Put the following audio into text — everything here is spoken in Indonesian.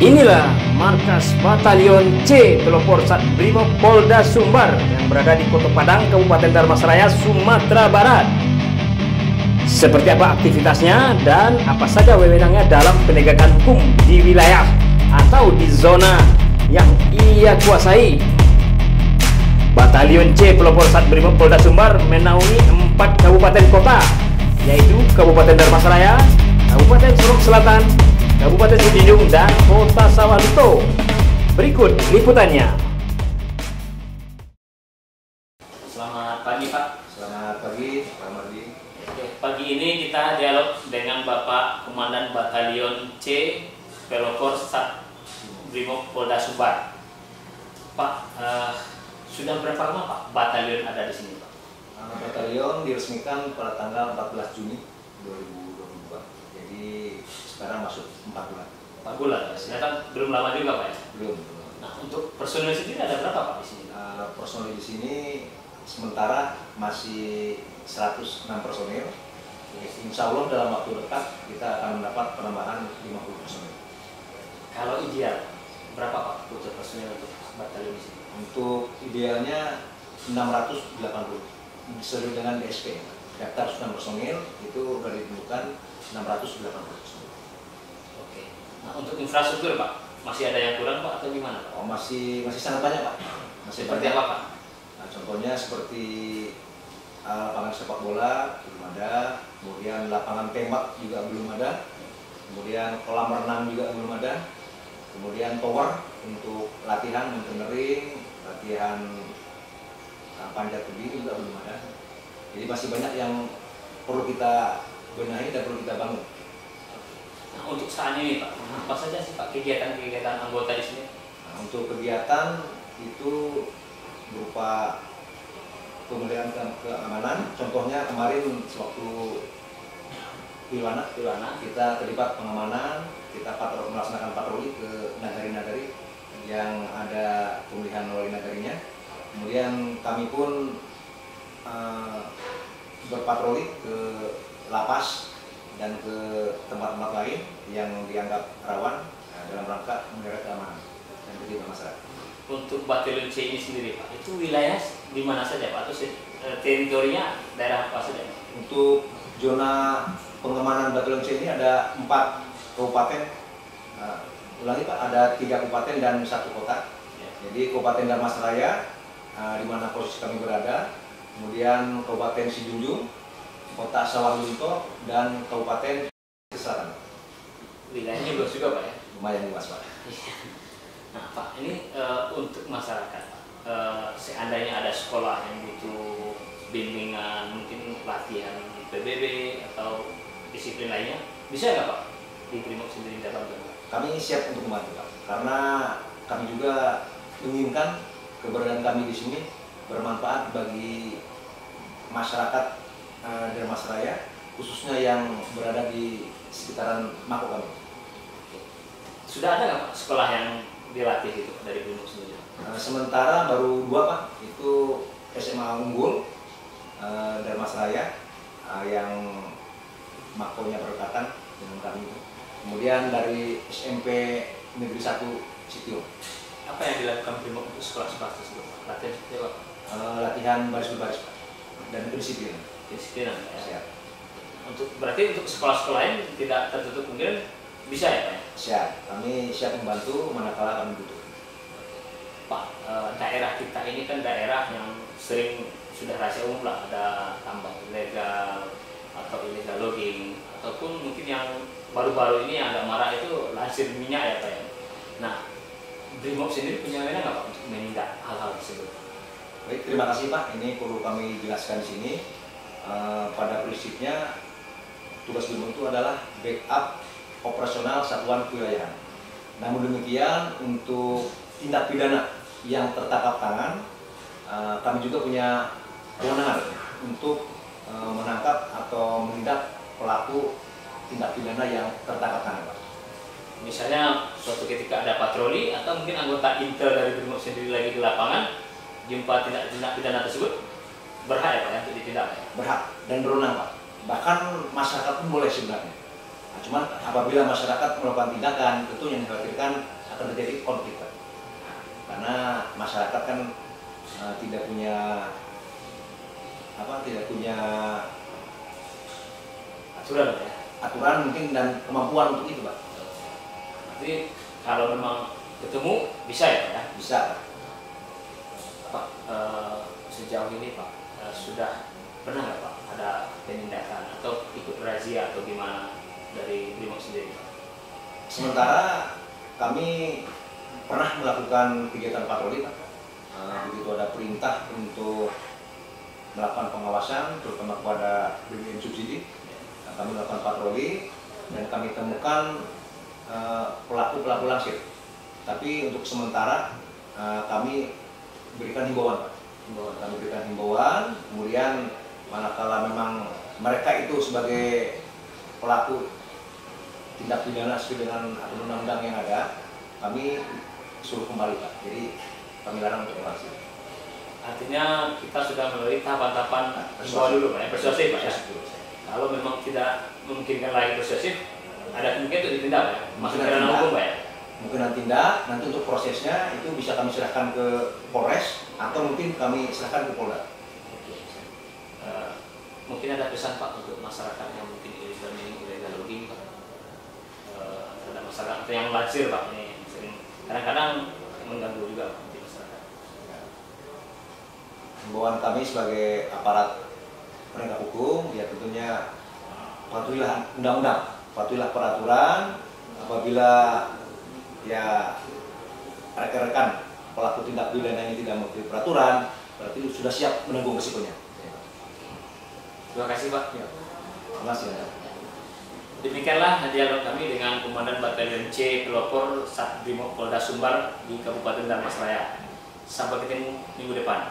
Inilah markas Batalion C Pelopor Satbrimob Polda Sumbar yang berada di Kota Padang, Kabupaten Dharmasraya, Sumatera Barat. Seperti apa aktivitasnya dan apa saja wewenangnya dalam penegakan hukum di wilayah atau di zona yang ia kuasai. Batalion C Pelopor Satbrimob Polda Sumbar menaungi 4 kabupaten kota, yaitu Kabupaten Dharmasraya, Kabupaten Sorong Selatan, Kabupaten Cijedung, dan Kota Sawah Lunto. Berikut liputannya. Selamat pagi, Pak. Selamat pagi, Pak Mardi. Pagi ini kita dialog dengan Bapak Komandan Batalion C Pelopor Satbrimob Polda Sumbar. Pak, sudah berapa lama Pak batalion ada di sini, Pak? Batalion diresmikan pada tanggal 14 Juni 2022. Jadi sekarang masuk 4 bulan. 4 bulan. Ternyata belum lama juga, Pak ya? Belum. Nah, untuk personil sendiri ada berapa Pak di sini? Personil di sini sementara masih 106 personil. Insya Allah dalam waktu dekat kita akan mendapat penambahan 50 personil. Kalau ideal, berapa Pak butuh personil untuk batalion di sini? Untuk idealnya 680 sesuai dengan DSP. Daftar 9 personil itu sudah ditentukan 680 personil. Oke. Nah, untuk infrastruktur Pak, masih ada yang kurang Pak atau gimana Pak? Oh, masih sangat banyak, Pak. Masih Seperti banyak. apa Pak? Nah, contohnya seperti lapangan sepak bola belum ada, kemudian lapangan tembak juga belum ada, kemudian kolam renang juga belum ada, kemudian tower untuk latihan mountaineering, latihan panjat tebing juga belum ada. Jadi masih banyak yang perlu kita benahi dan perlu kita bangun. Nah, untuk saat ini Pak, apa saja sih Pak kegiatan-kegiatan anggota di sini? Nah, untuk kegiatan itu berupa pemeliharaan keamanan. Contohnya kemarin sewaktu Pilwana kita terlibat pengamanan, kita melaksanakan patroli ke nagari-nagari yang ada pemilihan oleh nagarinya. Kemudian kami pun berpatroli ke lapas dan ke tempat-tempat lain yang dianggap rawan dalam rangka menjaga keamanan dan ketertiban masyarakat. Untuk batalion C ini sendiri Pak, itu wilayah di mana saja Pak? Atau teritorinya daerah apa saja? Untuk zona pengamanan batalion C ini ada 4 kabupaten. Ulangi Pak, ada 3 kabupaten dan 1 kota. Ya. Jadi Kabupaten Dharmasraya, di mana posisi kami berada, kemudian Kabupaten Sijunjung, Kota Sawah Lunto, dan Kabupaten Selatan. Wilayahnya luas juga Pak ya? Lumayan luas Pak. Nah Pak, ini untuk masyarakat Pak, seandainya ada sekolah yang butuh bimbingan, mungkin latihan PBB atau disiplin lainnya, bisa nggak Pak di Brimob sendiri dalam Pak? Kami siap untuk membantu Pak, karena kami juga menginginkan keberadaan kami di sini bermanfaat bagi masyarakat Dharmasraya, khususnya yang berada di sekitaran mako kami. Sudah ada nggak Pak sekolah yang dilatih itu dari Brimob sendiri? Sementara baru 2 Pak, itu SMA Unggul Dharmasraya yang makonya berdekatan dengan kami itu. Kemudian dari SMP Negeri 1 Sitio. Apa yang dilakukan Brimob untuk sekolah-sekolah tersebut? Latihan seperti apa? Latihan baris-baris Pak, dan disiplin. Disiplinan ya. Siap. Berarti untuk sekolah-sekolah lain tidak tertutup mungkin bisa ya Pak? Siap. Kami siap membantu manakala kami butuh. Pak, daerah kita ini kan daerah yang sering sudah rahasia umum lah, ada tambang ilegal atau illegal logging, ataupun mungkin yang baru-baru ini yang agak marah itu lansir minyak ya Pak ya. Nah, Brimob sendiri punya wewenang nggak Pak untuk menindak hal-hal tersebut? Baik, terima kasih Pak. Ini perlu kami jelaskan di sini. Pada prinsipnya tugas Brimob itu adalah backup operasional satuan kewilayahan. Namun demikian untuk tindak pidana yang tertangkap tangan, kami juga punya kewenangan untuk menangkap atau menindak pelaku tindak pidana yang tertangkap tangan Pak. Misalnya suatu ketika ada patroli atau mungkin anggota intel dari Brimob sendiri lagi di lapangan jumpa tindak pidana tersebut, berhak ya Pak ya, untuk ditindak ya? Berhak dan berwenang Pak. Bahkan masyarakat pun boleh sebenarnya. Nah, cuman apabila masyarakat melakukan tindakan, tentu yang dikhawatirkan akan terjadi konflik, Pak. Karena masyarakat kan tidak punya aturan ya. Aturan mungkin dan kemampuan untuk itu, Pak. Jadi kalau memang ketemu bisa ya Pak ya? Bisa, Pak. Pak, sejauh ini Pak sudah pernah nggak Pak ada penindakan atau ikut razia atau gimana dari Brimob sendiri Pak? Sementara kami pernah melakukan kegiatan patroli, Pak. Begitu ada perintah untuk melakukan pengawasan, terutama kepada BBM subsidi, kami melakukan patroli dan kami temukan pelaku-pelaku langsir. Tapi untuk sementara kami berikan himbauan, Pak. Kami berikan himbauan, kemudian manakala memang mereka itu sebagai pelaku tindak pidana sesuai dengan aturan undang-undang yang ada, kami suruh kembali, Pak. Jadi kami larang untuk langsir. Artinya kita sudah melalui tahapan-tahapan himbauan dulu Pak ya, persuasif Pak ya. Kalau memang tidak memungkinkan lagi persuasif, ada kemungkinan untuk ditindak Pak ya, masuk ke ranah hukum Pak ya. Mungkin tindak, nanti untuk prosesnya itu bisa kami serahkan ke Polres atau mungkin kami serahkan ke Polda. Mungkin ada pesan Pak untuk masyarakat yang mungkin illegal logging Pak, terhadap masyarakat atau yang lansir Pak, ini sering kadang-kadang mengganggu juga Pak di masyarakat. Himbauan kami sebagai aparat penegak hukum, ya tentunya patuhilah undang-undang, patuhilah peraturan. Apabila ya rekan-rekan pelaku tindak pidana ini tidak mengikuti peraturan, berarti sudah siap menanggung resikonya. Terima kasih Pak. Ya. Terima kasih. Ya. Demikianlah dialog kami dengan Komandan Batalion C Pelopor Sat Brimob Polda Sumbar di Kabupaten Darmasraya. Sampai ketemu minggu depan.